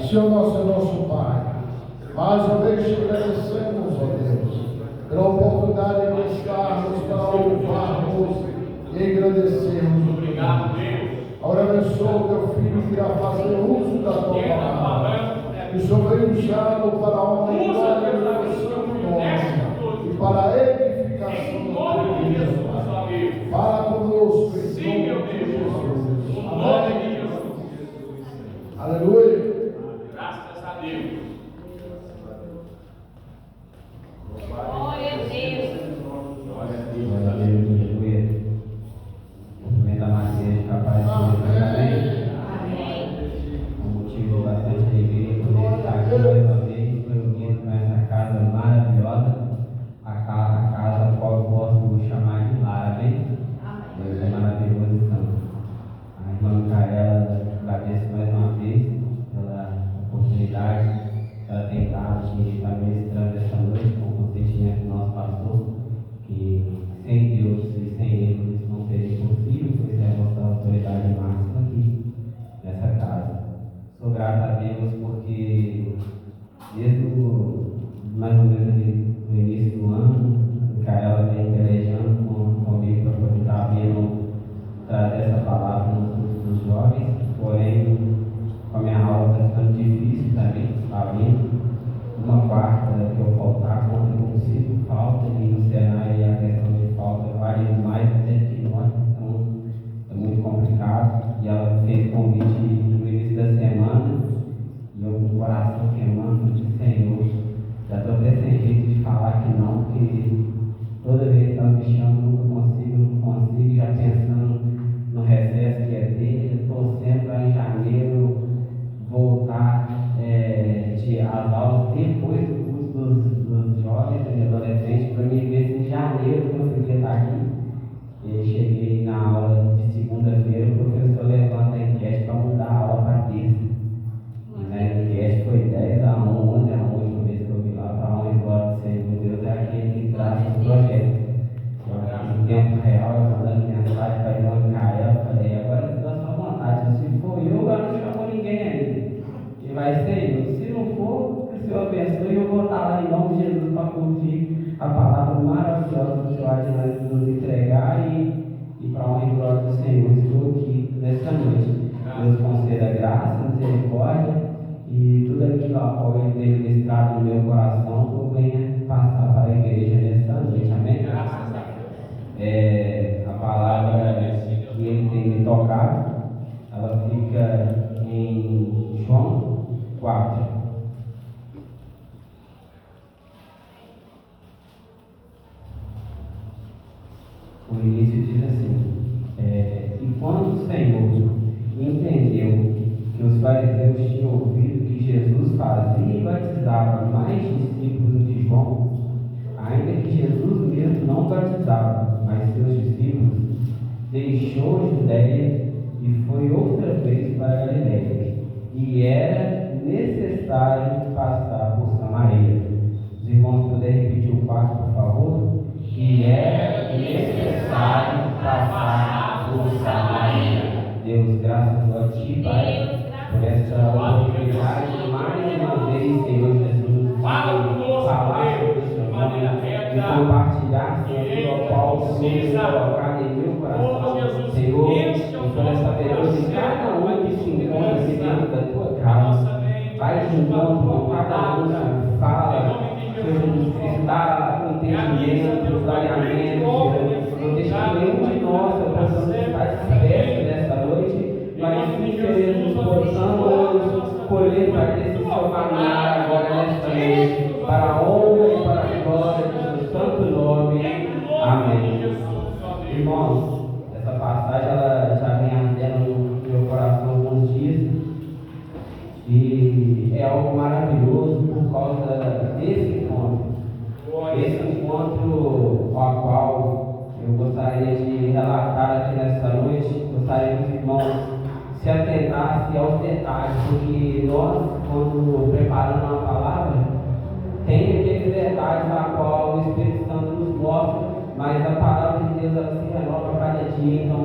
Senhor nosso Pai, mais uma vez te agradecemos, ó Deus, pela oportunidade de estarmos para louvarmos e agradecermos. Obrigado, Deus. Agora abençoa o teu filho que irá fazer uso da tua palavra. Que o Senhor venha usá-lo para a honra e glória do teu santo nome e para a edificação do teu igreja. Fala conosco em nome de Jesus. Amém. Aleluia. Graças a Deus. Glória a Deus. Glória a Deus, aleluia. Cumprimento a Maria, capaz de amém. Amém. Um motivo de bastante alegria poder estar aqui mais uma vez, reunido nessa casa maravilhosa, a casa a qual eu posso chamar de lar, amém? Deus é maravilhoso, então. A irmã Micaela, agradeço mais uma vez pela oportunidade que ela tem dado de estar ministrando esta noite com o consentimento do nosso pastor, que sem Deus e sem Ele isso não seria possível, pois é a nossa autoridade máxima aqui nessa casa. Sou grato a Deus porque desde mais ou menos no início do ano, a Micaela vem pelejando comigo para poder estar vindo trazer essa palavra nos jovens, porém com a minha aula está ficando difícil também, está vindo. Uma quarta que eu faltar, quando eu consigo falta, e no cenário a questão de falta varia mais até que nós, então é muito complicado. E ela fez convite no início da semana, e eu com o coração queimando, disse, Senhor, já estou até sem jeito de falar que não, porque toda vez que ela me chama, não consigo, já pensando no recesso que é dele, torcendo para em janeiro voltar as aulas depois do curso dos jovens e adolescentes, para mim ver se em janeiro eu conseguia estar aqui. E cheguei na aula de segunda-feira, o professor levanta a enquete para mudar a aula para terça. E na enquete foi 10-1, 11-1, a última vez que eu vi lá, para honra e glória do Senhor Deus, é aquele que traz o projeto. Em tempo real, eu mandando mensagem para a irmã Micaela, falei, agora se dá sua vontade, se for eu, agora não chamou ninguém ainda. E vai ser eu. Se não for, que o Senhor abençoe, eu vou estar lá em nome de Jesus para curtir a palavra maravilhosa que o Senhor há de nos entregar e para a honra e glória do Senhor. Estou aqui nesta noite. Deus conceda graça, misericórdia e tudo aquilo a qual Ele tem ministrado no meu coração, eu venha passar para a igreja nesta noite. Amém? Graças a Deus. A palavra que Ele tem me tocado, ela fica em João 4. O início diz assim: e quando o Senhor entendeu que os fariseus tinham ouvido que Jesus fazia e batizava mais discípulos de João, ainda que Jesus mesmo não batizava, mas seus discípulos, deixou a Judéia e foi outra vez para a Galiléia. E era necessário passar por Samaria. Os irmãos puderem repetir o 4, por favor? E era necessário passar por Samaria. Deus, graças a Ti, Pai, por essa oportunidade, mais uma vez, Senhor Jesus, de falar sobre o Seu nome, de compartilhar, Senhor, o qual o Senhor tem colocado em meu coração. Senhor, eu quero saber de cada um que se encontra aqui dentro da Tua casa. Vai de encontro com cada um, fala, Senhor Jesus Cristo, dá entendimento, clareamento, Senhor. Não deixe que nenhum de nós possamos estar dispersos nessa noite, mas sim, Senhor Jesus, possamos colher para esse seu caminhar agora nesta noite, para a honra e para a glória do seu santo nome. Amém. Irmãos, essa passagem ela já vem ardendo no meu coração há alguns dias e é algo maravilhoso por causa desse encontro. Esse encontro ao qual eu gostaria de relatar aqui nesta noite, gostaria que os irmãos se atentassem aos detalhes, porque nós, quando preparamos uma palavra, tem aqueles detalhes na qual o Espírito Santo nos mostra, mas a palavra de Deus ela se renova cada dia, então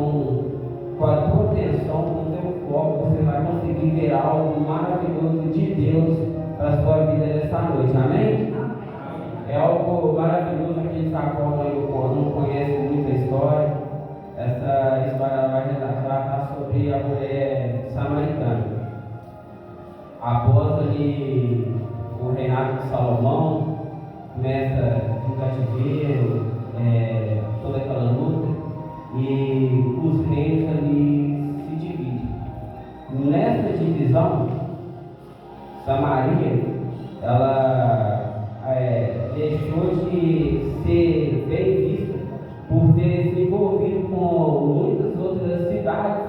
com a tua atenção, com o teu foco, você vai conseguir ver algo maravilhoso de Deus para a sua vida nessa noite, amém? É algo maravilhoso, aqueles acordam aí, não conhecem muita história. Essa história vai relatar sobre a mulher samaritana. Após ali o reinado de Salomão, começa o cativeiro, toda aquela luta, e os reinos ali se dividem. Nessa divisão, Samaria, ela deixou de ser bem vista por ter se envolvido com muitas outras cidades,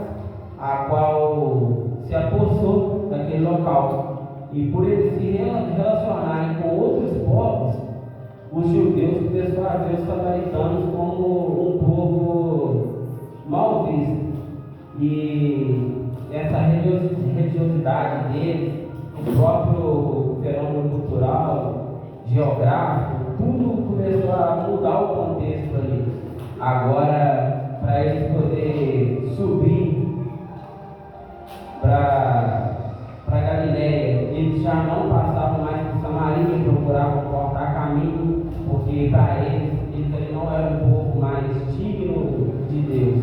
a qual se apossou daquele local. E por eles se relacionarem com outros povos, os judeus começaram a ver os samaritanos como um povo mal visto. E essa religiosidade deles, o próprio fenômeno cultural, geográfico, tudo começou a mudar o contexto ali. Agora, para eles poderem subir para Galiléia, eles já não passavam mais por Samaria, procuravam cortar caminho, porque para eles ali não era um povo mais digno de Deus.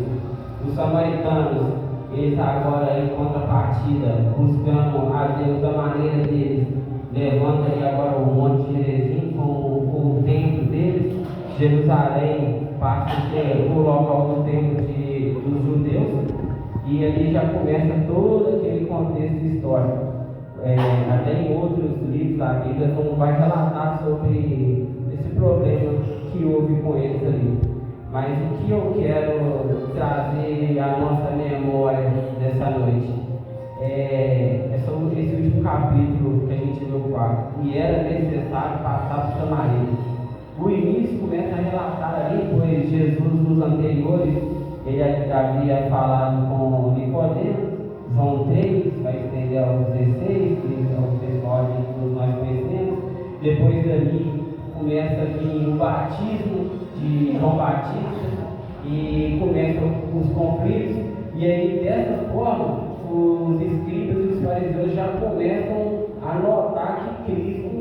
Os samaritanos, eles agora, em contrapartida, buscando a Deus da maneira deles, levanta aí agora o Monte Gerizim com o templo deles. Jerusalém passa a ser o local do templo dos judeus, e ali já começa todo aquele contexto histórico. Até em outros livros da Bíblia não vai relatar sobre esse problema que houve com eles ali. Mas o que eu quero trazer à nossa memória dessa noite é sobre esse último capítulo que a gente leu 4. E era necessário passar por Samaria. O início começa a relatar ali, pois Jesus nos anteriores, ele havia falado com Nicodemo, João 3, vai estender ao 16, que é o pessoal que nós conhecemos. Depois dali começa a vir o batismo de João Batista e começam os conflitos, e aí dessa forma os escribas e os fariseus já começam a notar que Cristo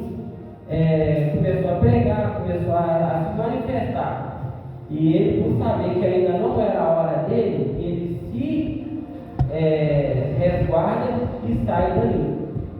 começou a pregar, começou a se manifestar. E ele, por saber que ainda não era a hora dele, ele se resguarda e sai dali.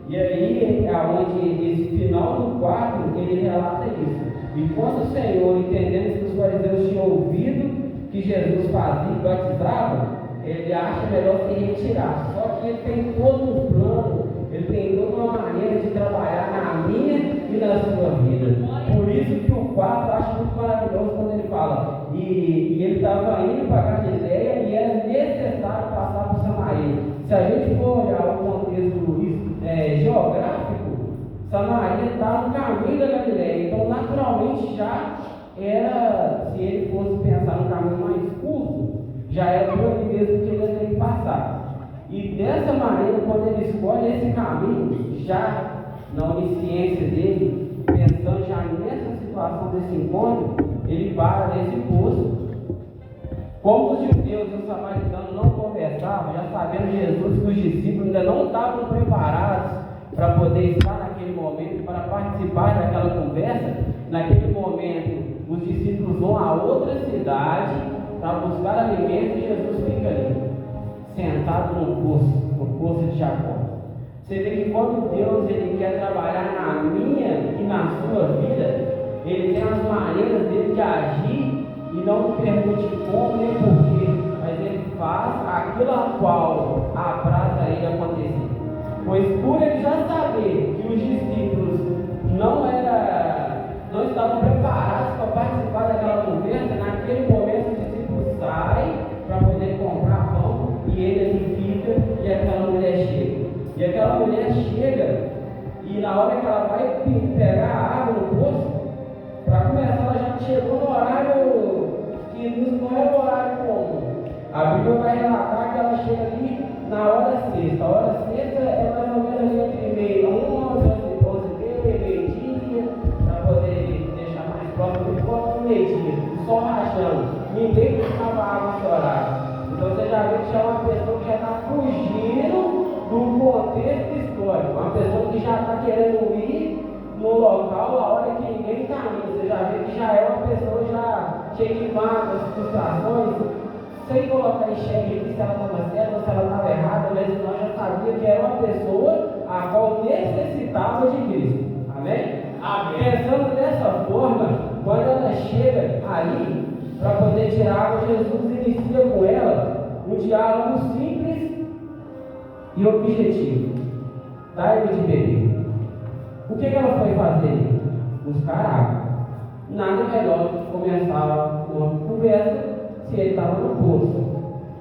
E aí é onde esse final do 4 ele relata isso. E quando o Senhor, entendendo que os fariseus tinham ouvido que Jesus fazia e batizava, ele acha melhor se retirar. Só que ele tem todo um plano, ele tem toda uma maneira de trabalhar na minha e na sua vida. Por isso que o 4 eu acho muito maravilhoso quando ele fala. E ele estava indo para Galiléia e era necessário passar por Samaria. Se a gente for olhar o contexto geográfico, Samaria está no caminho da Galiléia. Então, naturalmente, já era, se ele fosse pensar no caminho mais curto, já era por ali mesmo que ele ia ter que passar. E dessa maneira, quando ele escolhe esse caminho, já na onisciência dele, pensando já nessa situação desse encontro, ele para nesse posto. Como os judeus e os samaritanos não conversavam, já sabendo Jesus que os discípulos ainda não estavam preparados para poder estar naquele momento, para participar daquela conversa, naquele momento os discípulos vão a outra cidade para buscar alimento e Jesus fica ali, sentado no poço de Jacó. Você vê que quando Deus ele quer trabalhar na minha e na sua vida, ele tem as maneiras dele de agir e não pergunte como nem porquê, mas ele faz aquilo a qual apraz a ele acontecer. Pois por ele já saber que os discípulos não estavam preparados para participar daquela conversa, naquele momento os discípulos saem para poder comprar pão e ele ali fica e aquela mulher chega. E aquela mulher chega e na hora que ela vai pegar a água no poço, para começar ela já chegou no horário que não era o horário comum. A Bíblia vai relatar que ela chega ali na hora sexta. A hora sexta é mais ou menos entre meia-uma, 12h30, meio-dia, para poder deixar mais próximo de quanto meio-dia. Só rachando. Ninguém buscava água nesse horário. Então você já vê que já é uma já está querendo ir no local a hora que ninguém está indo. Você já vê que já é uma pessoa já cheia de mágoas, frustrações, sem colocar em xeque se ela estava certa ou se ela estava errada, mas nós já sabia que era uma pessoa a qual necessitava de Cristo. Amém? Amém. Pensando dessa forma, quando ela chega ali para poder tirar água, Jesus inicia com ela um diálogo simples e objetivo. Dá-me de beber. O que ela foi fazer? Buscar água. Nada melhor do que começar uma conversa se ele estava no poço.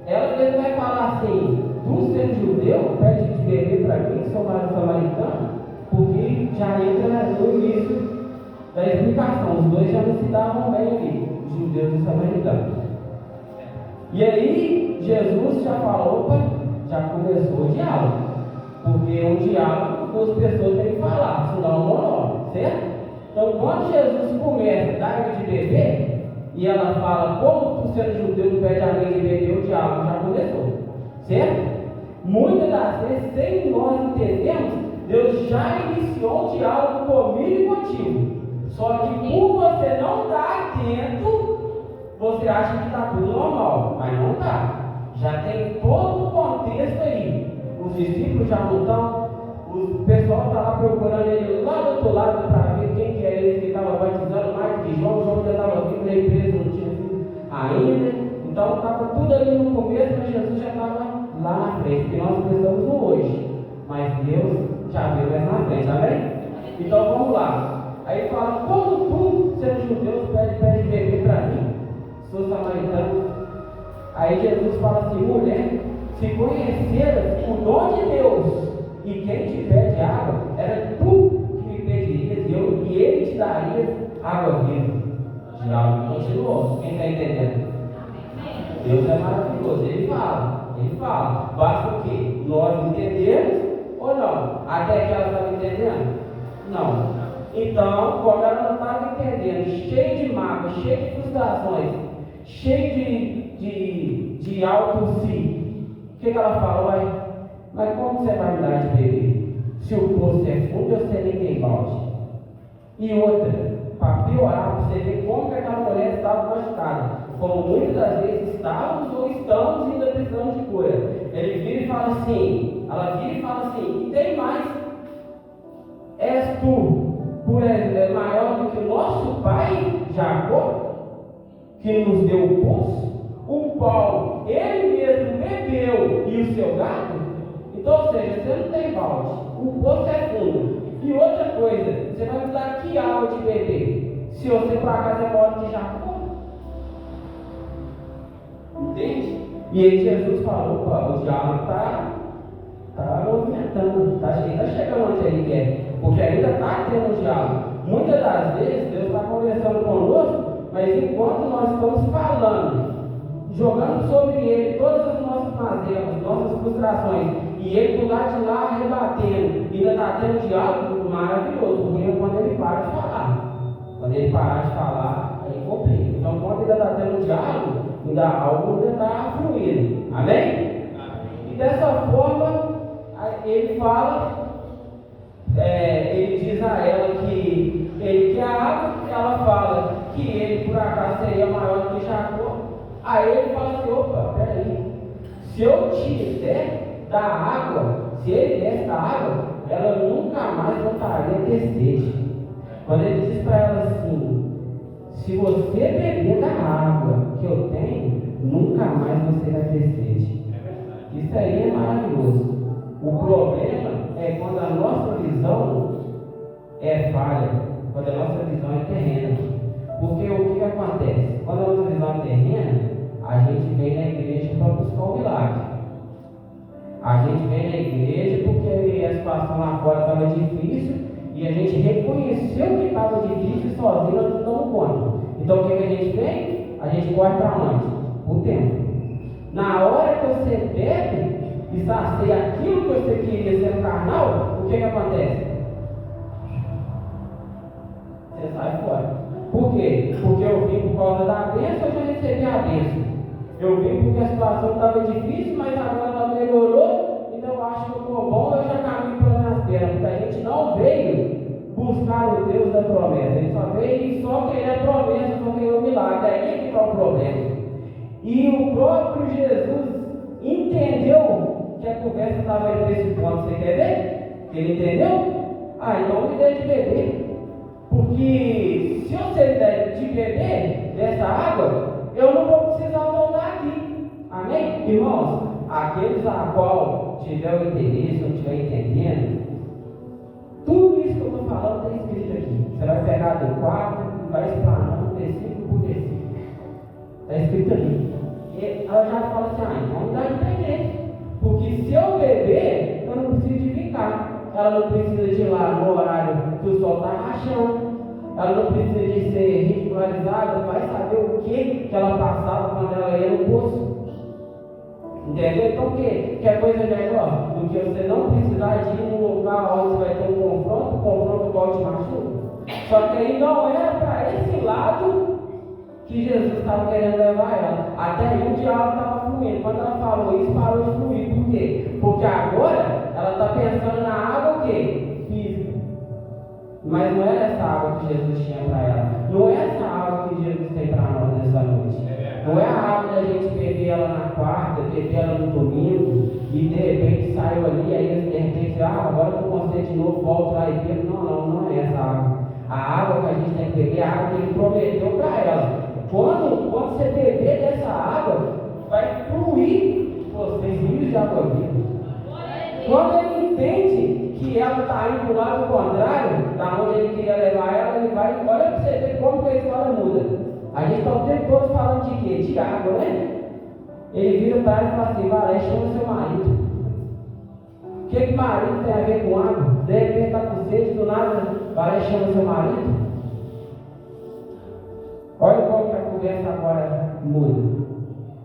Ela mesmo vai falar assim: tu sendo judeu, pede de beber para mim, sou samaritano, porque já entra no início da explicação. Os dois já não se davam bem ali, os judeus e os samaritanos. E aí, Jesus já falou, opa, já começou o diálogo. Porque um diálogo, duas pessoas têm que falar, senão é um monólogo, certo? Então, quando Jesus começa a dar de beber, e ela fala, como tu sendo judeu pede a mim de beber, o diálogo já começou, certo? Muitas das vezes, sem nós entendermos, Deus já iniciou um diálogo comigo e contigo. Só que por você não estar atento, você acha que está tudo normal, mas não está. Já tem todo o contexto aí. Os discípulos já não estão, o pessoal está lá procurando ele lá do outro lado para ver quem que é ele que estava batizando mais que João. João já estava vindo na empresa, não tinha sido ainda. Então estava tudo ali no começo, mas Jesus já estava lá na frente, porque nós precisamos no hoje. Mas Deus já veio mais na frente, amém? Então vamos lá. Aí fala, como tu, sendo judeu, pede beber para mim? Sou samaritano. Aí Jesus fala assim, mulher, se conheceras o dom de Deus e quem te pede água, era tu que me pedirias e ele te daria água viva. O diálogo continuou. Quem está entendendo? Deus é maravilhoso. Ele fala. Basta o quê? Nós entendermos ou não? Até que ela estava entendendo? Não. Então, como ela não estava entendendo, cheio de mágoa, cheio de frustrações, cheio de auto-si, o que ela fala? Mas como você vai me dar de beber? Se o poço é fundo, você nem tem balde. E outra, para piorar, para você ver como que aquela mulher estava machucada. Como muitas das vezes estávamos ou estamos ainda precisando de cura. Ele vira e fala assim, ela vira e fala assim, e tem mais, és tu, por exemplo, maior do que o nosso pai, Jacó, que nos deu o poço, o qual ele mesmo bebeu e o seu gado? Então, ou seja, você não tem balde, o poço é fundo. E outra coisa, você vai me dar que água de beber? Se você por acaso é maior que Jacó? Entende? E aí Jesus falou, opa, o diálogo está movimentando, está chegando onde ele quer, porque ainda está tendo um diálogo. Muitas das vezes Deus está conversando conosco, mas enquanto nós estamos falando, jogando sobre ele todas as nossas mazelas, nossas frustrações, e ele do lado de lá rebatendo, e ainda está tendo diálogo maravilhoso. O ruim é quando ele para de falar. Quando ele parar de falar, aí complica. Então, quando ainda está tendo diálogo, ainda algo ainda está fluindo. Amém? E dessa forma, ele fala, ele diz a ela que ele quer água, ela fala que ele por acaso seria maior do que Jacó. Aí ele fala assim, opa, peraí, se eu te der da água, se ele desse da água, ela nunca mais voltaria a ter sede. Quando ele diz para ela assim, se você beber da água que eu tenho, nunca mais você vai ter sede. Isso aí é maravilhoso. O problema é quando a nossa visão é falha, quando a nossa visão é terrena. Porque o que acontece? Quando a nossa visão é terrena, a gente vem na igreja para buscar o milagre. A gente vem na igreja porque a situação lá fora estava difícil e a gente reconheceu que estava difícil e sozinho nós não damos conta. Então o que a gente vem? A gente corre para onde? O tempo. Na hora que você bebe e sacia aquilo que você queria ser carnal, o que acontece? Você sai fora. Por quê? Porque eu vim por causa da bênção, eu já recebi a bênção. Eu vim porque a situação estava difícil, mas agora ela melhorou, então eu acho que eu estou bom, eu já caminho para as minhas pena, porque a gente não veio buscar o Deus da promessa, a gente só veio só querer a promessa, só querer o milagre, aí que está o problema. E o próprio Jesus entendeu que a conversa estava indo nesse ponto. Você quer ver? Ele entendeu? Então me dê de beber. Porque se eu ser der de beber dessa água, eu não vou precisar voltar aqui. Amém? Irmãos, aqueles a qual tiver o interesse, não estiver entendendo, tudo isso que eu estou falando está escrito aqui. Você vai pegar do 4 e vai explanando versículo por versículo. Está escrito ali. E ela já fala assim, então não dá de beber. Porque se eu beber, eu não preciso de ficar. Ela não precisa de ir lá no horário que o sol está rachando. Ela não precisa de ser ridicularizada. Vai saber o que ela passava quando ela ia no poço. Entendeu? Então o que é coisa melhor do que você não precisar de ir num lugar onde você vai ter um confronto igual te machuca? Só que aí não era para esse lado que Jesus estava querendo levar ela. Até aí o diabo estava fluindo. Quando ela falou isso, parou de fluir. Por quê? Porque agora ela está pensando na água o quê? Física. Mas não era essa água que Jesus tinha para ela. Não é essa água que Jesus tem para nós nessa noite. Não é a água da gente beber ela na quarta, beber ela no domingo, e de repente saiu ali, aí de repente, agora eu estou com você de novo, volto lá e bebo. Não é essa água. A água que a gente tem que beber é a água que ele prometeu para ela. Quando você beber dessa água, vai fluir vocês rios de água viva. Quando ele entende que ela está indo para o lado contrário, da onde ele queria levar ela, ele vai, olha para você ver como que a história muda. A gente está o tempo todo falando de quê? De água, né? Ele vira para ela e fala assim, vai, chama seu marido. O que marido tem a ver com água? De repente está com sede, do nada, vai, chama seu marido. Olha como que a conversa agora muda.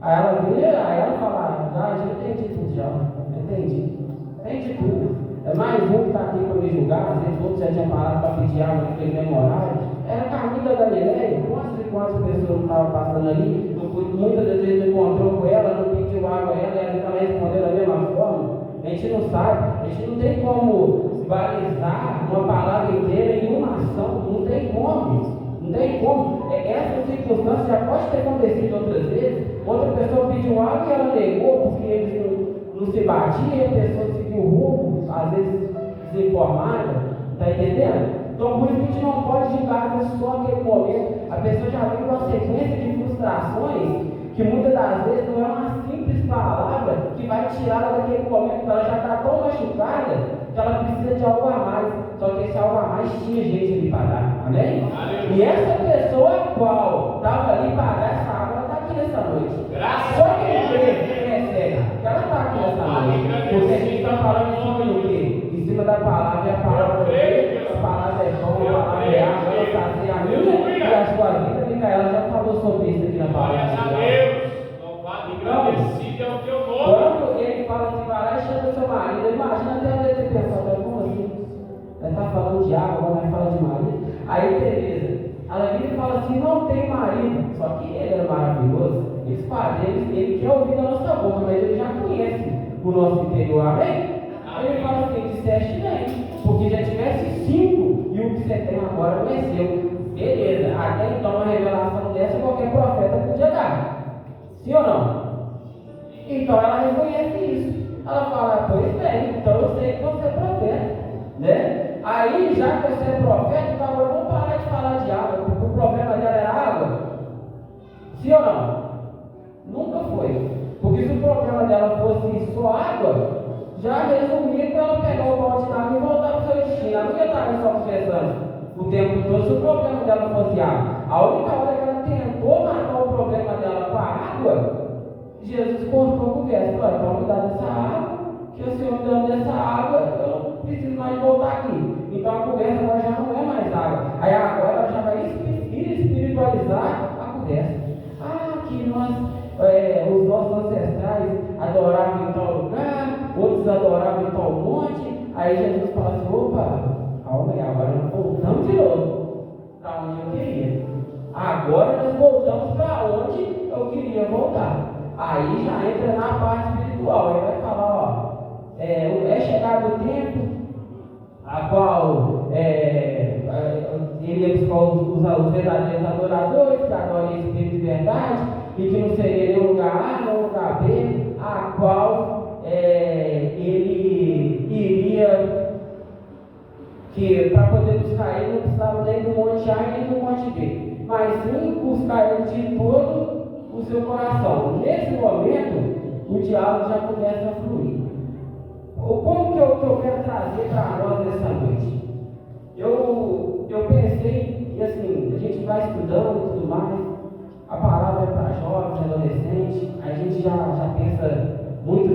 Aí ela vira, aí ela fala, já entendi tudo já. Entendi tudo. É mais um que está aqui para me julgar, às vezes outros já tinham parado para pedir água naquele mesmo horário. Era caminho da Galileia, quantas e quantas pessoas não estavam passando ali, muitas das vezes encontrou com ela, não pediu água a ela, e ela estava respondendo da mesma forma. A gente não sabe, a gente não tem como balizar uma palavra inteira em uma ação, não tem como. Essa circunstância já pode ter acontecido outras vezes. Outra pessoa pediu água e ela negou porque eles não se batiam, e a pessoa seguiu o rumo, às vezes desinformada. Está entendendo? Então por isso que a gente não pode julgar só aquele momento. A pessoa já vem com uma sequência de frustrações que muitas das vezes não é uma simples palavra que vai tirar ela daquele momento. Ela já está tão machucada que ela precisa de algo a mais. Só que esse algo a mais tinha gente ali para dar. Amém? E essa pessoa qual estava ali para dar essa água, ela está aqui nessa noite. Só que ele recebe que ela está aqui nessa noite. Porque a gente está falando em cima do quê? Em cima da palavra, e a palavra é Deus, a palavra é bom, a palavra é água, ela sacia a minha e a sua vida. Micaela já falou sobre isso aqui na palavra. Quando ele fala assim, vai lá e chama seu marido, imagina até ela ter pensado, como assim? Ela está falando de água, agora vai falar de marido. Aí beleza, ela vira e fala assim, não tem marido. Só que ele era maravilhoso, ele quer ouvir da nossa boca, mas ele já conhece o nosso interior, amém? Aí ele fala assim, disseste bem, porque já tivesse 5 e o que você tem agora não é seu. Beleza, até então uma revelação dessa qualquer profeta podia dar. Sim ou não? Então ela reconhece isso. Ela fala, pois bem, então eu sei que você é profeta, né? Aí, já que você é profeta, então agora vamos parar de falar de água, porque o problema dela era água. Sim ou não? Nunca foi. Porque se o problema dela fosse só água, já resumia com ela pegar o balde d'água e voltar para o seu destino. Ela não ia estar ali só conversando o tempo todo se o problema dela fosse água. A única hora que ela tentou matar o problema dela com a água, Jesus cortou a conversa. Falou, então me dá dessa água, que o Senhor me dando dessa água, eu não preciso mais voltar aqui. Então a conversa agora já não é mais água. Aí agora ela já vai espiritualizar a conversa. Que nós, os nossos ancestrais adoravam em tal lugar, outros adoravam em tal monte. Aí Jesus fala assim, opa, calma aí, agora nós voltamos de novo para onde eu queria. Agora nós voltamos para onde eu queria voltar. Aí já entra na parte espiritual. Ele vai falar, é chegado o tempo a qual ele ia buscar os verdadeiros adoradores, que adoram em espírito de verdade, e que não seria nem o lugar A, nem o lugar B, a qual ele iria, que para poder buscar ele não precisava nem do monte A nem do monte B, mas sim buscar ele de todo o seu coração. Nesse momento, o diálogo já começa a fluir. Como que eu quero trazer para nós nessa noite? Eu pensei, e assim, a gente vai estudando e tudo mais, a palavra é para jovens, adolescentes, a gente já pensa muito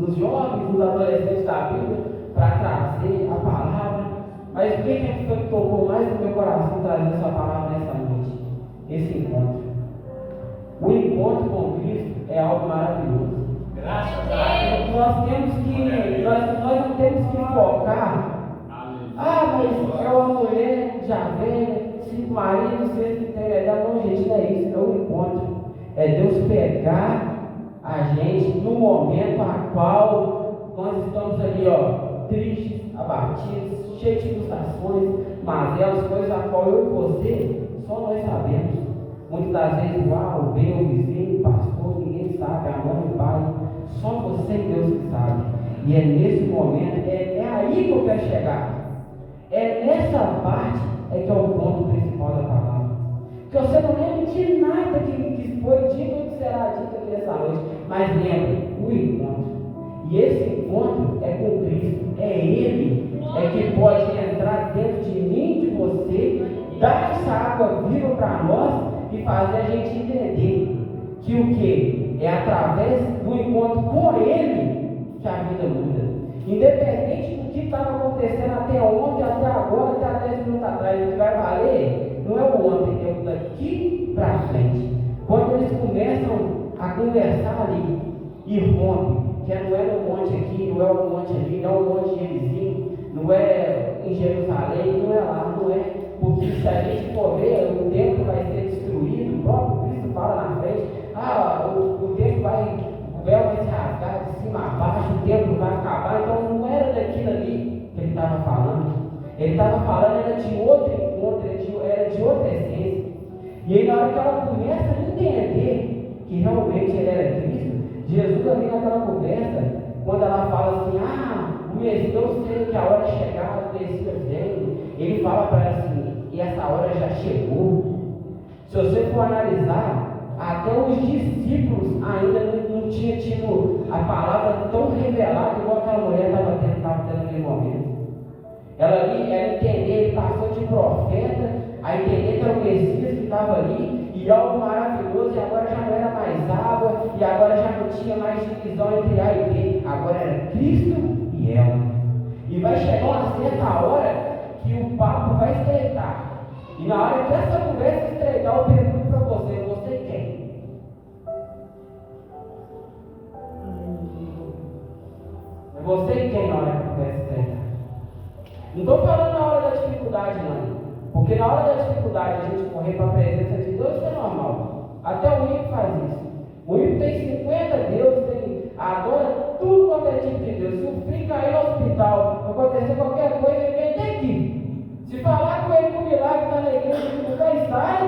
nos jovens, nos adolescentes da Bíblia, para trazer a palavra, mas o que foi que tocou mais no meu coração trazer essa palavra nessa noite? Esse encontro. O encontro com Cristo é algo maravilhoso. Graças a Deus. Nós não temos que focar. Mas é uma mulher já velha, 5 maridos, 6 que tem verdade. Não, gente, não é isso, é o encontro. É Deus pegar a gente no momento a qual nós estamos ali, tristes, abatidos, cheios de frustrações, mazelas, coisas a qual eu e você, só nós sabemos. Muitas das vezes, o bem, o vizinho, o pastor, ninguém sabe, a mãe, o pai, só você e Deus que sabe. E é nesse momento, é aí que eu quero chegar. É nessa parte que é o ponto principal da palavra. Que você não lembra de nada que foi dito ou que será dito aqui nessa noite, mas lembre, o encontro. E esse encontro é com Cristo. É Ele que pode entrar dentro de mim, de você, dar essa água viva para nós e fazer a gente entender que o que? É através do encontro com Ele que a vida muda. Independente do que estava acontecendo até ontem, até agora, até 10 minutos atrás, o que vai valer não é o ontem, é o daqui para frente. Quando eles começam a conversar ali e rompem, que não é no monte aqui, não é no monte ali, não é no monte de vizinho, não é em Jerusalém, não é lá, não é. Porque se a gente for ver, o templo vai ser destruído, o próprio Cristo fala na frente, o templo o véu vai se rasgar de cima a baixo, o templo vai acabar. Então não era daquilo ali que ele estava falando. Ele estava falando era de outro encontro, era de outra essência. E aí na hora que ela começa a entender que realmente ele era Cristo, Jesus ali naquela conversa, quando ela fala assim, o Messias, eu sei que a hora é chegada, o Messias vem, ele fala para ela assim, e essa hora já chegou. Se você for analisar, até os discípulos ainda não tinham tido a palavra tão revelada igual aquela mulher estava tendo naquele momento. Ela entendeu, ele passou de profeta a entender que era o Messias que estava ali, e algo maravilhoso, e agora já não era mais água, e agora já não tinha mais divisão entre A e B, agora era Cristo e ela. E vai chegar uma certa hora que o papo vai estreitar. E na hora que essa conversa estreitar, eu pergunto para você quem? É você quem na hora que a conversa estreitar? Não estou falando na hora da dificuldade, não. Porque na hora da dificuldade a gente correr para a presença de Deus, isso é normal. Até o ímpio faz isso. O ímpio tem 50 deuses, adora tudo quanto é tipo de Deus. Se o filho cair no hospital, acontecer qualquer coisa, ele vem até aqui. Se falar com ele que o milagre está na igreja, que o pé sai,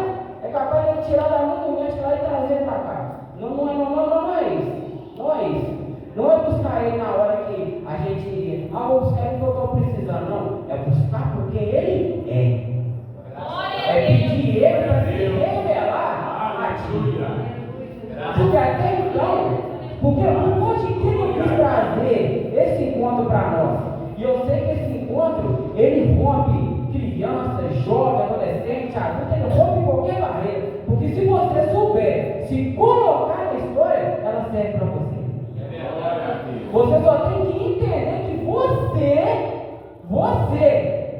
é capaz de ele tirar da mão do médico lá e trazer ele para cá. Não é isso. Não é isso. Não é buscar ele na hora que a gente vou buscar ele porque eu estou precisando. Não. É buscar porque ele é. É pedir ele para se revelar a ti. Porque até então, porque o que eu quis trazer esse encontro para nós? E eu sei que esse encontro, ele rompe criança, jovem, adolescente, adulto, ele rompe qualquer barreira. Porque se você souber se colocar na história, ela serve para você. Você só tem que entender que você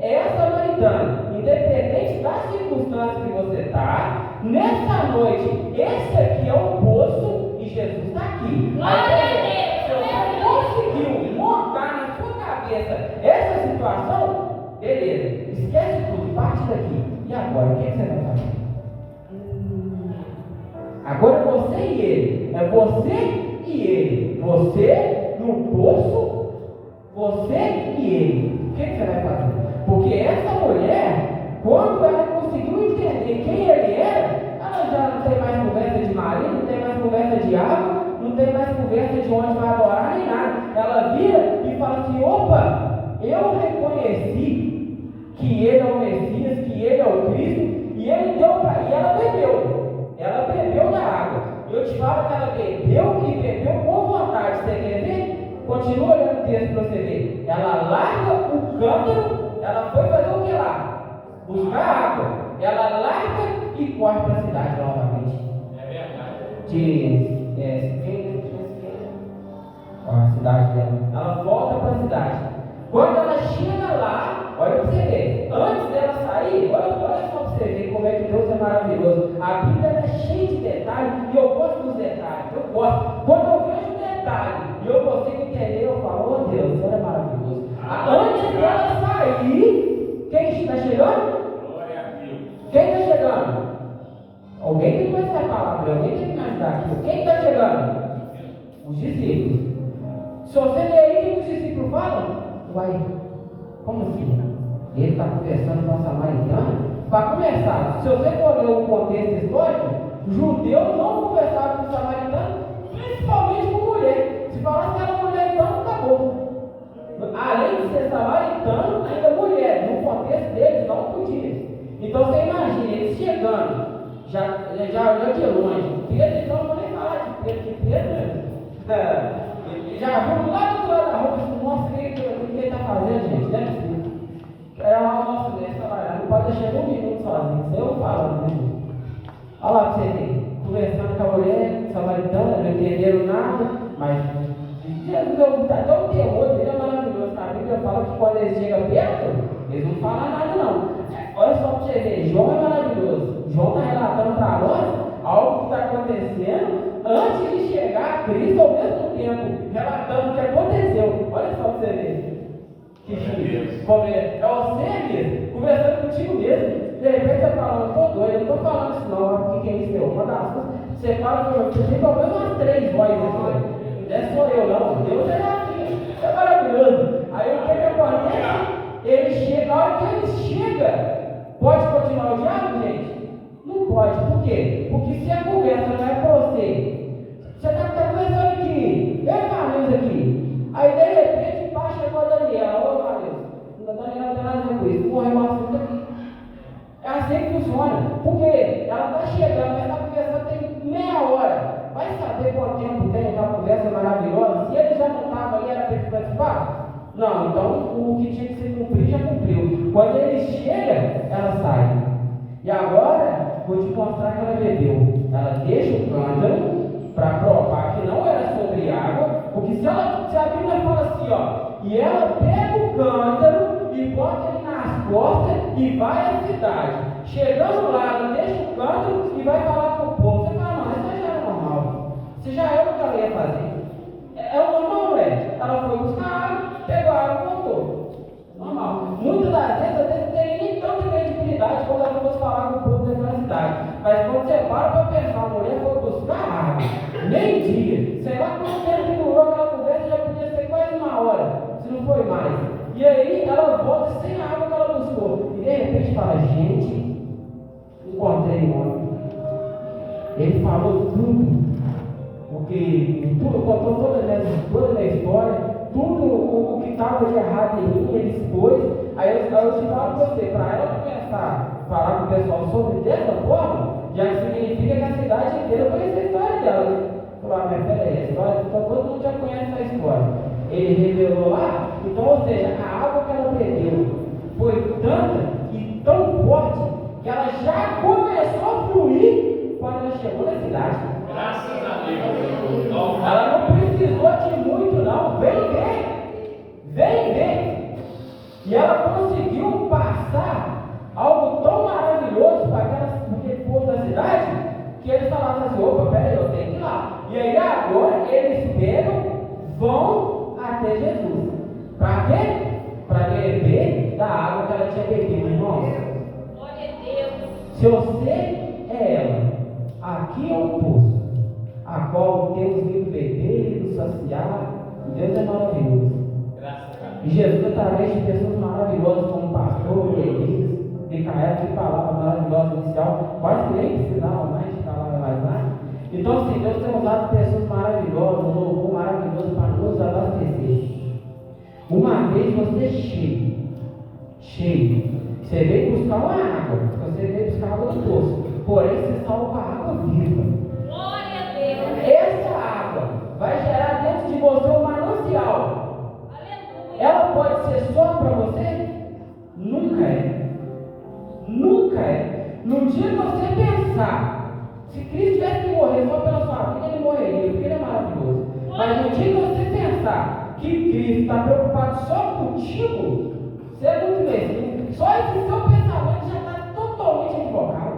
é samaritano, independente das circunstâncias que você está. Nessa noite, esse aqui é o poço e Jesus está aqui. Se você conseguiu montar na sua cabeça essa situação, beleza, esquece tudo, parte daqui. E agora, o que você vai fazer? Agora é você e ele. É você e ele. Você no poço, você e ele. O que você vai fazer? Porque essa mulher, quando ela conseguiu entender quem ele era, ela já não tem mais conversa de marido, não tem mais conversa de água, não tem mais conversa de onde vai adorar, nem nada. Ela vira e fala assim, opa, eu reconheci que ele é o Messias, que ele é o Cristo, e ele deu para e ela bebeu. Ela bebeu da água. Eu te falo que ela bebeu e bebeu com vontade. Você quer ver? Continua olhando o texto para você ver. Ela larga o cântaro, ela foi fazer o que lá? Buscar água. Ela larga e corre para a cidade novamente. É verdade. A cidade dela. Ela volta para a cidade. Quando ela chega lá, olha para você ver. Antes dela sair, olha só para você ver como é que Deus é maravilhoso. A Bíblia é cheia de detalhes e eu gosto dos detalhes. Eu gosto. Quando eu vejo detalhe e eu consigo entender, eu falo, oh Deus, Deus é maravilhoso. Antes dela sair, quem está chegando? Glória a Deus. Quem está chegando? Alguém tem que conhecer a palavra, alguém tem que me ajudar aqui. Quem está chegando? Os discípulos. Se você ler aí, o que os discípulos falam? Uai, como assim? Ele está conversando com a samaritana? Para começar, se você for ler o contexto histórico, judeu não conversava com o samaritano, principalmente com mulher. Se falasse que era mulher, então acabou. Além de ser samaritano, ainda mulher. No contexto deles, não podia. Então você imagina, eles chegando, já de longe. Pedro, então não vou nem falar de Pedro, que Pedro já viu lá do lado da rua, nossa, o que ele está fazendo, gente? Não é possível. É o nosso Deus trabalhar, não pode deixar um minuto sozinho, isso eu falando, né? Olha lá para você ver, conversando com a mulher samaritana, não entenderam nada, mas Jesus deu um terror dele, é maravilhoso. A Bíblia fala que quando eles chegam perto, eles não falam nada, não. Olha só para você ver, João é maravilhoso. João está relatando para nós algo que está acontecendo antes de chegar a Cristo ao mesmo tempo, relatando o que aconteceu. Olha só para você ver. Que chique. É você mesmo, conversando contigo mesmo. De repente você fala, eu estou doido, eu não estou falando isso não. O que é isso, meu? Uma das coisas, você fala que você tem pelo menos umas 3 vozes aqui. Não é só eu não, Deus é assim. É maravilhoso. Aí o que acontece? Ele chega, na hora que ele chega, pode continuar o diálogo, gente? Não pode, por quê? Porque se a conversa não é para você, você está conversando aqui, eu e Valeu aqui, aí de repente pá, chegou a Daniela, ô Valeu, a Daniela não tem nada a ver com isso, morreu o assunto aqui. É assim que funciona, porque ela está chegando, mas está conversando tem meia hora. Vai saber quanto tempo tem aquela conversa maravilhosa? Se ele já não estava ali, era para ele participar? Não, então o que tinha que ser cumprido já cumpriu. Quando ele chega, ela sai. E agora, vou te mostrar que ela bebeu. Ela deixa o cântaro para provar que não era sobre água, porque se a Bíblia fala assim, ó, e ela pega o cântaro e bota ele nas costas e vai à cidade. Chegando lá, ela deixa o cântaro e vai falar com o povo. Você fala, não, isso já era normal. Isso já é o que ela ia fazer. É o normal, né? Ela foi buscar água, pegou a água e voltou. Normal. Muitas das vezes, às vezes, não tem nem tanta credibilidade quando ela fosse falar com o povo daquela cidade. Mas quando você para pensar, a mulher foi buscar água, meio-dia, sei lá quanto tempo que durou aquela conversa, já podia ser quase 1 hora, se não foi mais. E aí ela volta sem a água que ela buscou. E de repente fala, gente, encontrei um homem. Ele falou tudo. Porque tudo, contou toda a história, tudo o que estava de errado em mim, ele expôs. Aí eu te falo para você, para ela começar a falar com o pessoal sobre dessa forma, já significa que a cidade inteira conhece a história dela. Falar, mas peraí, a história, então todo mundo já conhece a história. Ele revelou lá, então, ou seja, a água que ela bebeu foi tanta e tão forte que ela já começou a fluir quando ela chegou na cidade. Graças a Deus. Ela não precisou de muito, não. Vem ver. E ela conseguiu passar algo tão maravilhoso para aquele povo da cidade que eles falavam assim: opa, peraí, eu tenho que ir lá. E aí agora eles pegam, vão até Jesus. Para quê? Para beber da água que ela tinha bebido, irmãos. Glória a Deus. Se você é ela, aqui é o poço, a qual temos vindo beber e nos saciar. Deus é maravilhoso. Graças a Deus. E Jesus, através de pessoas maravilhosas como o pastor, Elias, Micael, que palavra maravilhosa inicial, quase que nem precisava mais de palavra mais nada. Então, assim, Deus tem usado pessoas maravilhosas, um louvor maravilhoso para nos abastecer. Uma vez você cheio, você veio buscar uma água, você veio buscar água do poço, porém você saiu com a água viva. Glória a Deus. Essa água vai gerar dentro de você um manancial. Aleluia. Ela pode ser só para você? Nunca é. Nunca é. No dia que você pensar, se Cristo tivesse que morrer só pela sua vida, ele morreria, porque ele é maravilhoso. Mas no dia que você pensar que Cristo está preocupado só contigo, você é muito mesmo. Só esse seu pensamento já está totalmente equivocado.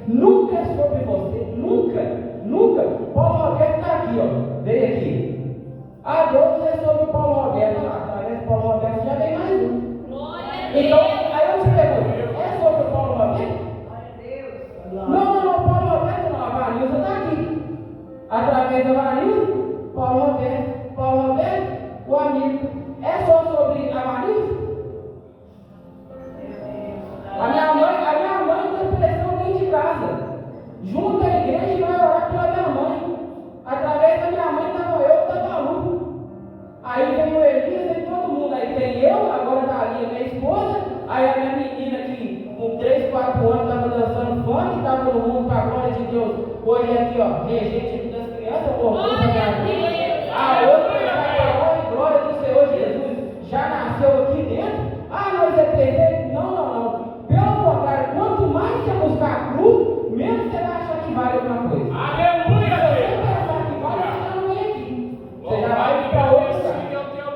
Nunca é sobre você, nunca. Paulo Roberto está aqui, ó. Veio aqui. Deus é sobre Paulo Roberto. Através de Paulo Roberto já vem mais um. Glória a Deus. Então, aí eu te pergunto, é sobre o Paulo Roberto? Não, Paulo Roberto não, a Vanilza está aqui. Através da Vanilza, Paulo Roberto, o amigo. É só sobre a Vanilza? A minha mãe está pressão dentro de casa. Junta a igreja e vai orar pela minha mãe. Através da minha mãe estava eu, Lu. Aí vem o Elias, vem todo mundo. Aí tem eu, agora está ali a minha esposa. Aí a minha menina que com 3, 4 anos estava dançando funk, estava no mundo para a glória de Deus. Hoje é aqui, ó, regente das crianças, Glória a Deus. a outra já para a honra e glória do Senhor Jesus. Já nasceu aqui dentro. Mas é perfeito? Não. Pelo contrário, quanto mais você buscar a cruz, menos você vai achar que vale alguma coisa. Aleluia, Se você Deus. pensar que vale, você já não vem aqui. Você já vai para outro lugar.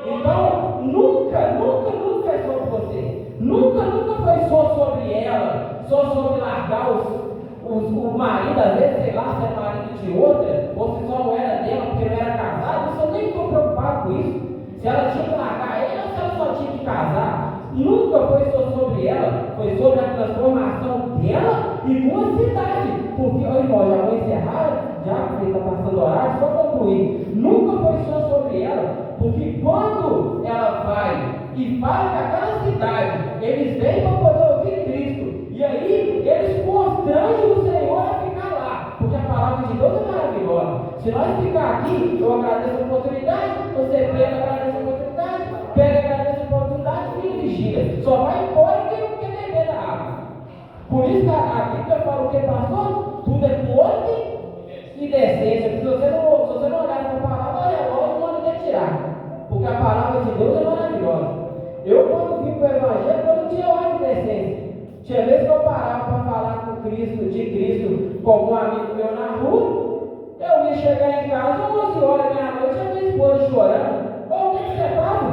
Então, nunca é sobre você. Nunca foi só sobre ela, só sobre largar o marido, às vezes, sei lá, se é marido de outra, ou se só não era dela porque não era casado. Você nem ficou preocupado com isso. Se ela tinha que largar ele ou se ela só tinha que casar. Nunca foi só sobre ela, foi sobre a transformação dela e de uma cidade. Porque, irmão, já vou encerrar, já porque está passando o horário, só concluir. Nunca foi só sobre ela, porque quando ela vai e fala que aquela cidade, eles vêm para poder ouvir Cristo, e aí eles constrangem o Senhor a ficar lá, porque a palavra de Deus é maravilhosa. Se nós ficar aqui, eu agradeço a oportunidade, você agradece a oportunidade, agradece a oportunidade e vigia. Só vai embora quem beber da água. Por isso que a Bíblia fala o que, pastor? Tudo é ordem e decência. Se você não olhar essa palavra, olha logo quando quer tirar. Porque a palavra de Deus é maravilhosa. Eu, quando vim para o Evangelho, eu não tinha ordem e decência. Tinha vezes que eu parava para falar com Cristo, de Cristo, com algum amigo meu na rua. Eu ia chegar em casa, 11 horas da meia-noite, a minha esposa chorando. Onde é que você estava?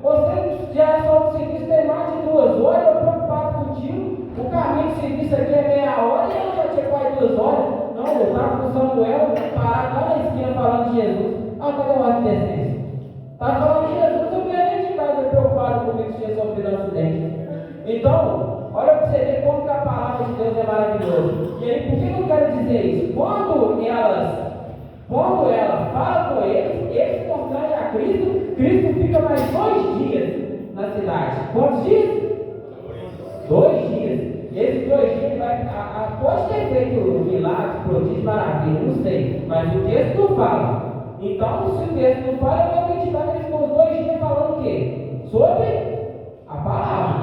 Você já é só do serviço, tem mais de 2 horas, eu preocupado contigo. O caminho de serviço aqui é meia hora e eu já tinha quase 2 horas. Não, eu estava com o Samuel, parado lá na esquina falando de Jesus. Cadê o ordem de decência? Estava falando de Jesus, eu venho dentro de casa preocupado comigo que tinha sofrido um acidente. Então, olha para você ver como que a palavra de Deus é maravilhosa. E aí, por que eu quero dizer isso? Quando ela fala com eles constrangem a Cristo fica mais 2 dias na cidade. Quantos dias? 2 dias. Esses 2 dias pode ter feito milagre, prodígio, maravilha, não sei. Mas o texto não fala. Então, se o texto não fala, eu vou acreditar que eles ficam 2 dias falando o quê? Sobre a palavra.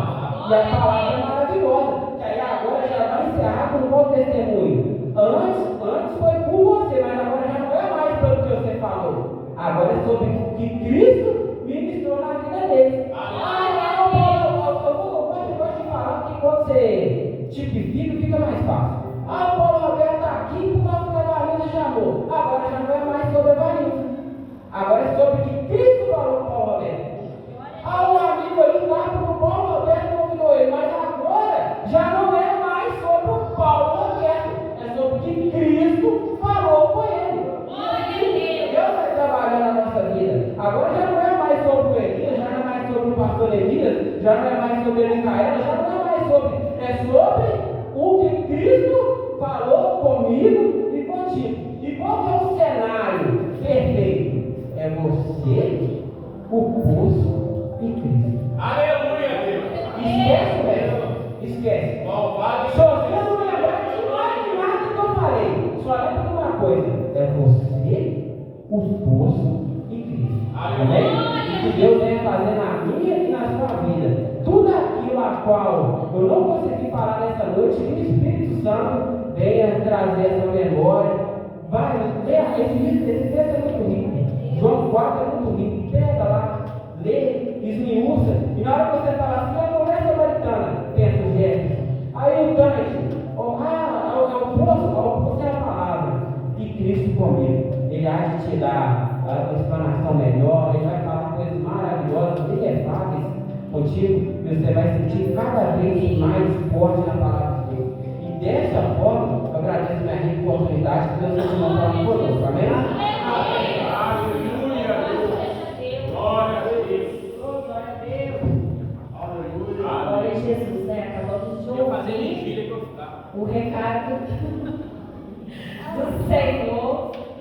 E a palavra é maravilhosa. Que aí agora já vai encerrar com qual testemunho? Antes foi por você, mas agora já não é mais pelo que você falou. Agora é sobre o que Cristo ministrou na vida deles. Eu gosto de falar que quando você tipifica, fica mais fácil. O Paulo Roberto está aqui por causa que a Vanilza chamou. Agora já não é mais sobre a Vanilza. Agora é sobre o que Cristo falou para o Paulo Roberto. Um amigo ali lá para o Paulo Roberto convidou ele, mas agora já não é mais sobre o Paulo Roberto, é sobre o que Cristo falou com ele. Deus vai trabalhando na nossa vida. Agora já não é mais sobre o Elias, já não é mais sobre o pastor Elias, já não é mais sobre a Micaela, já não é mais sobre. É sobre o que Cristo falou comigo e contigo. E qual que é o cenário perfeito? É você, o poço e Cristo. Esquece. Louvado Se você não lembrar de mais nada que eu falei, só lembra de uma coisa: é você, o esposo e Cristo. Amém? E que Deus vem fazer na minha e na sua vida. Tudo aquilo a qual eu não consegui falar nessa noite, que o Espírito Santo venha trazer essa memória. Vai, esse texto é muito rico. João 4 é muito rico. Pega lá, lê, esmiuça. E na hora que você falar assim, a mulher samaritana, pensa o Jefferson. Aí o Dante, é o poço é a palavra. E Cristo comigo. Ele há de te dar a explanação melhor, ele vai falar coisas maravilhosas, inefáveis contigo, e você vai sentir cada vez mais forte na palavra de Deus. E dessa forma, eu agradeço a minha rica oportunidade que Deus nos mandou conosco. Amém? Aleluia. Glória a Deus. Glória a Deus. Aleluia. Glória a Jesus, né? Acabamos de Deixa eu fazer ouvir vigília que eu ficava. o recado do Senhor,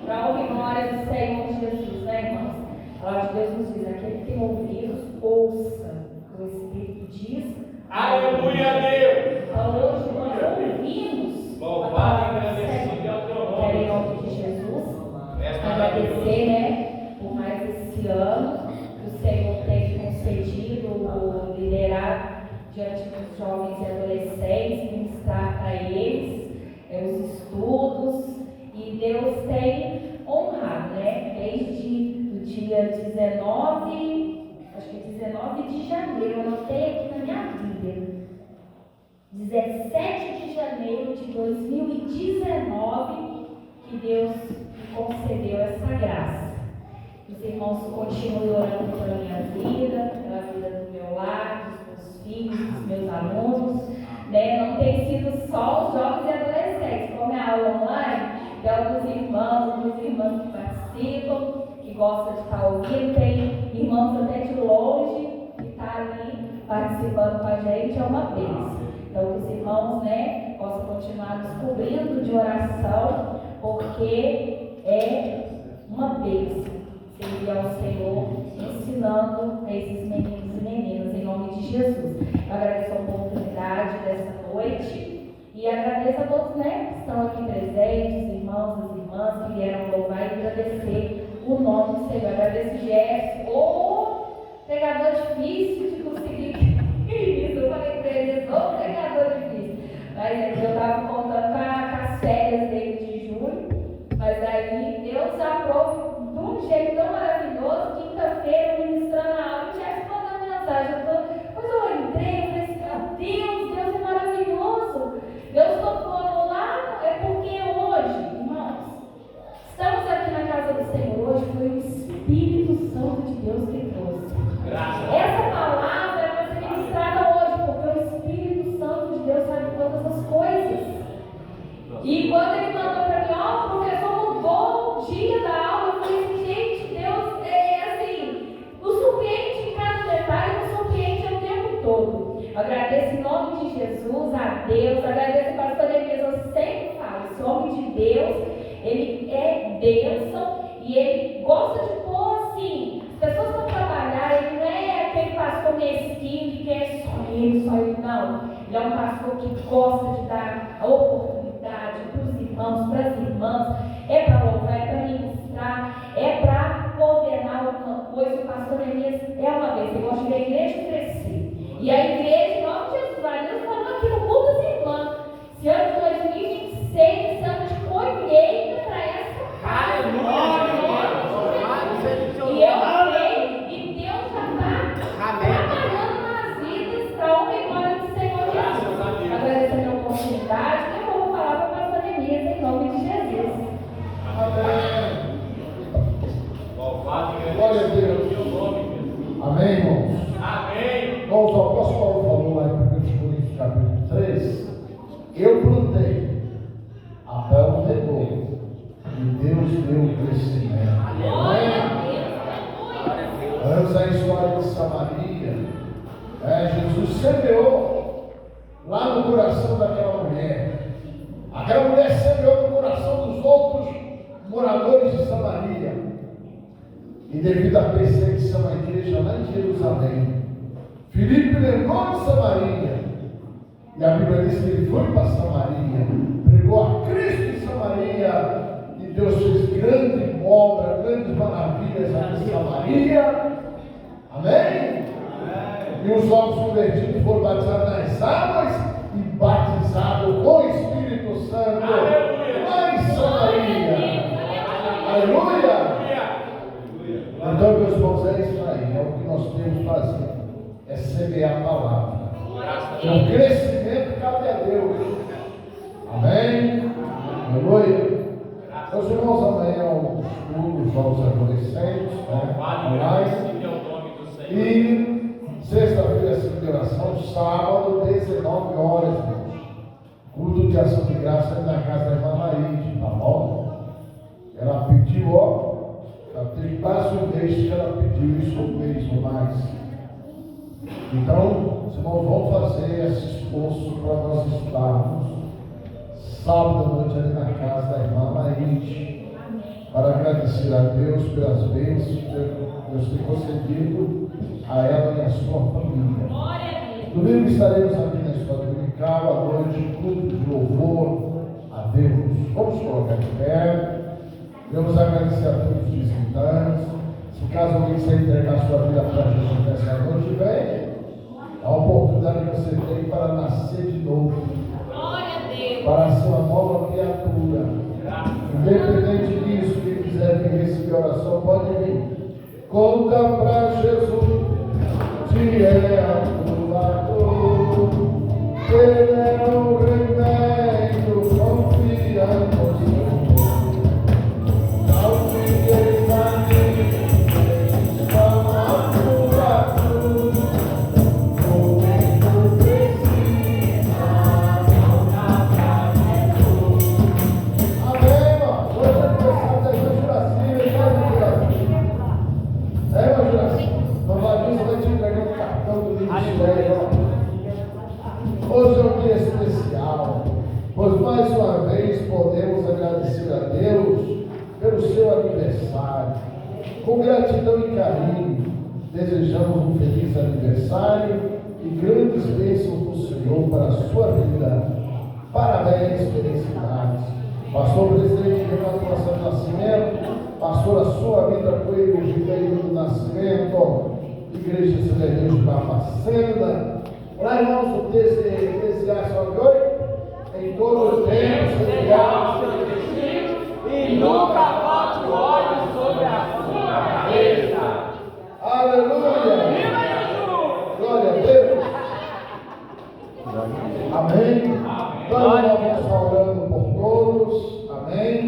para a honra e glória do Senhor Jesus, né, irmãos? A palavra de Deus nos diz: aquele que tem ouvidos, ouça o que o Espírito diz. Aleluia a Deus. Então, hoje nós ouvimos a Louvado e palavra do agradecido Senhor. é o teu Quero, nome. em nome de Jesus, Esta agradecer, né, por mais esse ano que o Senhor tem concedido o liderar diante dos jovens e adolescentes, ministrar para eles os estudos, e Deus tem honrado, né, desde o dia 19, acho que 19 de janeiro, eu anotei aqui na minha Bíblia, 17 de janeiro de 2019, que Deus me concedeu essa graça. Os irmãos continuem orando pela minha vida, pela vida do meu lar, dos meus filhos, dos meus alunos, né? Não tem sido só os jovens e adolescentes, como é a aula online, tem alguns irmãos, algumas irmãs que participam, que gostam de estar ouvindo, tem irmãos até de longe que estão ali participando com a gente, é uma bênção. Então, que os irmãos, né, possam continuar nos cobrindo de oração, porque é uma bênção servir ao Senhor, ensinando a esses meninos e meninas, em nome de Jesus. Eu agradeço a oportunidade dessa noite e agradeço a todos, né, que estão aqui presentes, irmãos e irmãs que vieram louvar e agradecer o nome do Senhor. Agradeço o Gerson, o pregador difícil de conseguir isso. Eu falei para eles, o pregador difícil. Mas eu estava contando com as férias dele de julho, mas aí Deus aprove de um jeito tão maravilhoso. Quinta-feira, ministrando a aula, já se mandando mensagem. Quando eu entrei, eu falei assim: Deus é maravilhoso. Deus tocou lá, é porque hoje, irmãos, estamos aqui na casa do Senhor. Hoje foi o Espírito Santo de Deus que trouxe. Essa palavra é para ser ministrada hoje, porque o Espírito Santo de Deus sabe todas as coisas. E quando ele mandou para mim, ó, o professor mudou o dia da aula, eu falei assim: gente, Deus assim, nos surpreende em cada detalhe, nos surpreende o tempo todo. Eu agradeço em nome de Jesus a Deus, agradeço a pastora Elisa, eu sempre falo, esse homem de Deus, ele é bênção e ele gosta de pôr assim, as pessoas vão trabalhar, ele não é aquele pastor mesquinho que quer só ele, não. Ele é um pastor que gosta de dar a oportunidade para os irmãos, para as irmãs, é para louvar, é para ministrar, é para coordenar alguma coisa. O pastor Elias é uma vez, ele gosta de ver a igreja crescer. E a igreja, em nome de Jesus, vai Deus falando aqui no culto das irmãs. Esse ano de 2026, esse ano de colheita para essa casa. E eu creio, e Deus já está trabalhando nas vidas para a honra e glória do Senhor Jesus. Agradecendo a oportunidade, eu vou falar para a pastora Elias em nome de Jesus. Amém. Louvado e Glória a agradecido é Deus. o teu nome, Jesus. Amém, irmãos? Amém. Irmãos, o apóstolo Paulo falou lá em 1 Coríntios capítulo 3, eu plantei, Abel regou, e Deus deu o crescimento. Vamos à história de Samaria. Jesus semeou lá no coração daquela mulher. Aquela mulher semeou no coração dos outros moradores de Samaria. E devido à perseguição à igreja lá em Jerusalém, Filipe lembrou de Samaria E a Bíblia diz que ele foi para Samaria, pregou a Cristo em Samaria, e Deus fez grande obra, grandes maravilhas aqui em Samaria. Amém? E os novos convertidos foram batizados nas águas e batizados com o Espírito Santo lá em Samaria. Aleluia! Então, meus irmãos, é isso aí, é o que nós temos que fazer, é semear a palavra. O crescimento cabe a Deus. Amém? Aleluia! Meus irmãos, amanhã é o estudo dos jovens adolescentes, e sexta-feira é celebração, sábado, 19 horas, culto de ação de graça na casa da irmã Laís, tá bom? Ela pediu, ó, já tem quase um mês que ela pediu isso, um mês ou mais. Então, os irmãos vão fazer esse esforço para nós estarmos sábado à noite ali na casa da irmã Laís, para agradecer a Deus pelas bênçãos que Deus tem concedido a ela e a sua família. Domingo estaremos aqui na escola dominical, à noite, culto de louvor a Deus. Vamos colocar de pé. Vamos agradecer a todos os visitantes. Se caso alguém quiser entregar a sua vida para Jesus nessa noite, vem. É a oportunidade que você tem para nascer de novo. Para ser uma nova criatura. Independente disso, quem quiser vir receber oração, pode vir. Conta para Jesus, te é adulador. Ele é o remédio, confia no Senhor. Não fiqueis ali, estão apurados. O mundo precisa, não dá pra Jesus. Amém, irmão? Hoje é aniversário da irmã Juracina, irmã Juracina? Novamente, vai te entregar um cartão do ministério. Hoje é um dia especial, pois mais uma vez podemos agradecer a Deus pelo seu aniversário. Com gratidão e carinho, desejamos um feliz aniversário e grandes bênçãos do Senhor para a sua vida. Parabéns, felicidades. Pastor presidente Renato Marcelo Nascimento, pastor a sua vida Coelho Ribeiro do Nascimento, Igreja Severino de Barbacena. Lá, irmãos, o texto de Eclesiastes 8, em todo o tempo, E nunca bote o óleo sobre a sua cabeça. aleluia! Glória a Deus! Amém? Nós vamos orando por todos, amém?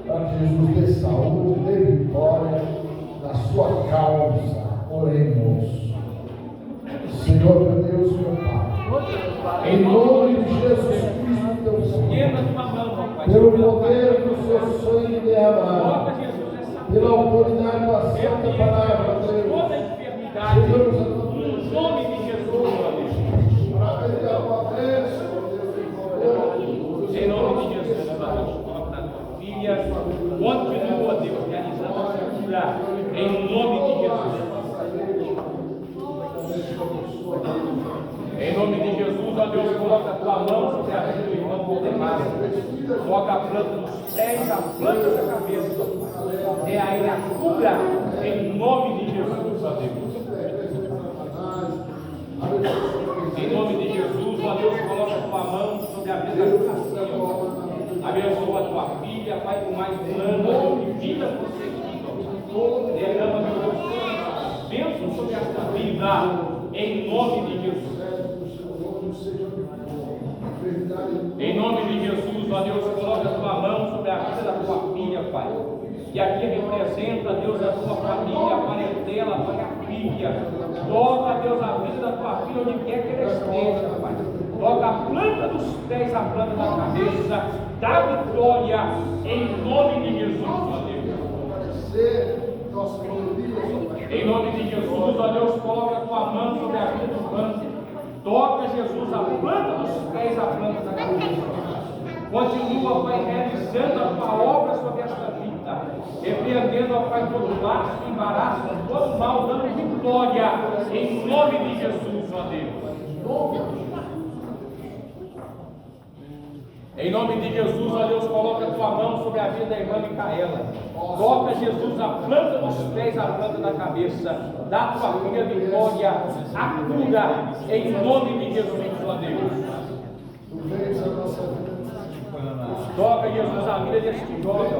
Para que Jesus dê saúde, dê vitória na sua causa. Oremos. Senhor, meu Deus, meu Pai, em nome de Jesus Cristo, teu Filho, pelo poder do seu sangue derramado, pela autoridade da santa palavra de Deus, chegamos a Em nome de Jesus, para pedir a tua bênção, Deus, em nome de Jesus, coloca na tua filha, continua, Deus, realizando a cura, em nome de Jesus. Em nome de Jesus, ó Deus, coloca a tua mão sobre a vida do irmão Valdemar. Coloca a planta dos pés, a planta da cabeça. Dê a ele a cura, em nome de Jesus, ó Deus. Em nome de Jesus, ó Deus, coloca a tua mão sobre a vida da Cassio. Abençoa a tua filha, Pai, com mais anos de vida conseguida. Derrama, meu Deus, bênção sobre esta vida, em nome de Jesus. Em nome de Jesus, ó Deus, coloca a tua mão sobre a vida da tua filha, Pai. E aqui representa, Deus, a tua família, a parentela, Pai, a filha. Toca, Deus, a vida da tua filha onde quer que ela esteja, Pai. Toca a planta dos pés, a planta da cabeça, da vitória, em nome de Jesus, ó Deus. Em nome de Jesus, ó Deus, coloca a tua mão sobre a vida do câncer. Toca, Jesus, a planta dos pés, a planta da cabeça. Continua, Pai, realizando a tua obra sobre esta vida. Repreendendo, ó Pai, todo laço, embaraço, todo mal, dando vitória. Em nome de Jesus, ó Deus. Em nome de Jesus, ó Deus, coloca a tua mão sobre a vida da irmã Micaela. Toca, Jesus, a planta dos pés, a planta da cabeça. Dá a tua filha vitória, a cura, em nome de Jesus, ó Deus. Toca, Jesus, a vida deste jovem.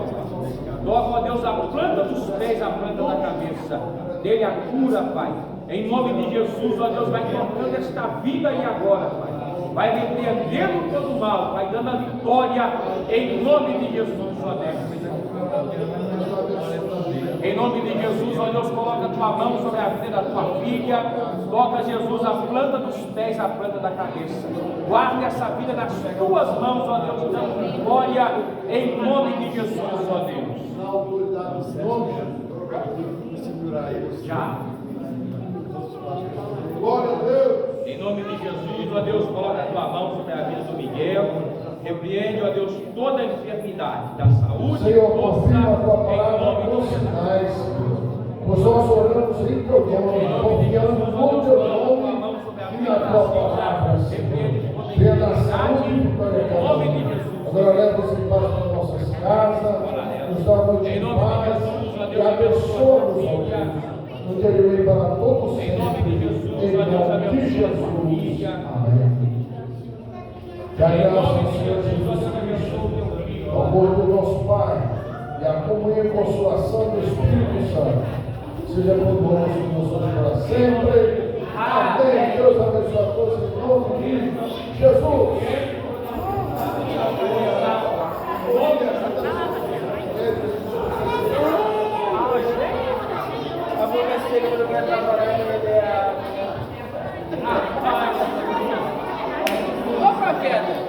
Toca, ó Deus, a planta dos pés, a planta da cabeça. Dele a cura, Pai. Em nome de Jesus, ó Deus, vai tocando esta vida aí agora, Pai. Vai repreendendo todo o mal, vai dando a vitória em nome de Jesus, ó Deus. Em nome de Jesus, ó Deus, coloca a tua mão sobre a vida da tua filha. Toca, Jesus, a planta dos pés, a planta da cabeça. Guarda essa vida nas tuas mãos, ó Deus, dando vitória em nome de Jesus, ó Deus. Na autoridade do nome, segurar eles. Já. Glória a Deus. Em nome de Jesus, ó Deus, coloca a tua mão sobre a vida do Miguel. Repreende, ó Deus, toda a enfermidade da saúde. Senhor, confirma a tua em palavra nome com de Jesus. sinais. Pois nós oramos em teu nome, confiando no teu nome e na tua palavra, Senhor. Venha na saúde e vitória Em nome de Jesus. Agora leva-nos em paz para nossas casas, nos dá uma noite Em de nome de paz Jesus, ó e Deus, abençoa-nos, abençoa a ó família. Deus. No interior e para todos Em nome de Jesus, em ó Deus, nome de abençoa a Jesus. família. Amém. Que a Em graça nome do de Senhor Jesus, ó Jesus Deus, abençoa o teu o filho. amor do nosso Pai e a comunhão e consolação do Espírito Santo seja conosco nos para sempre. Amém. Deus abençoe a todos em nome de Jesus. Ô, profeta!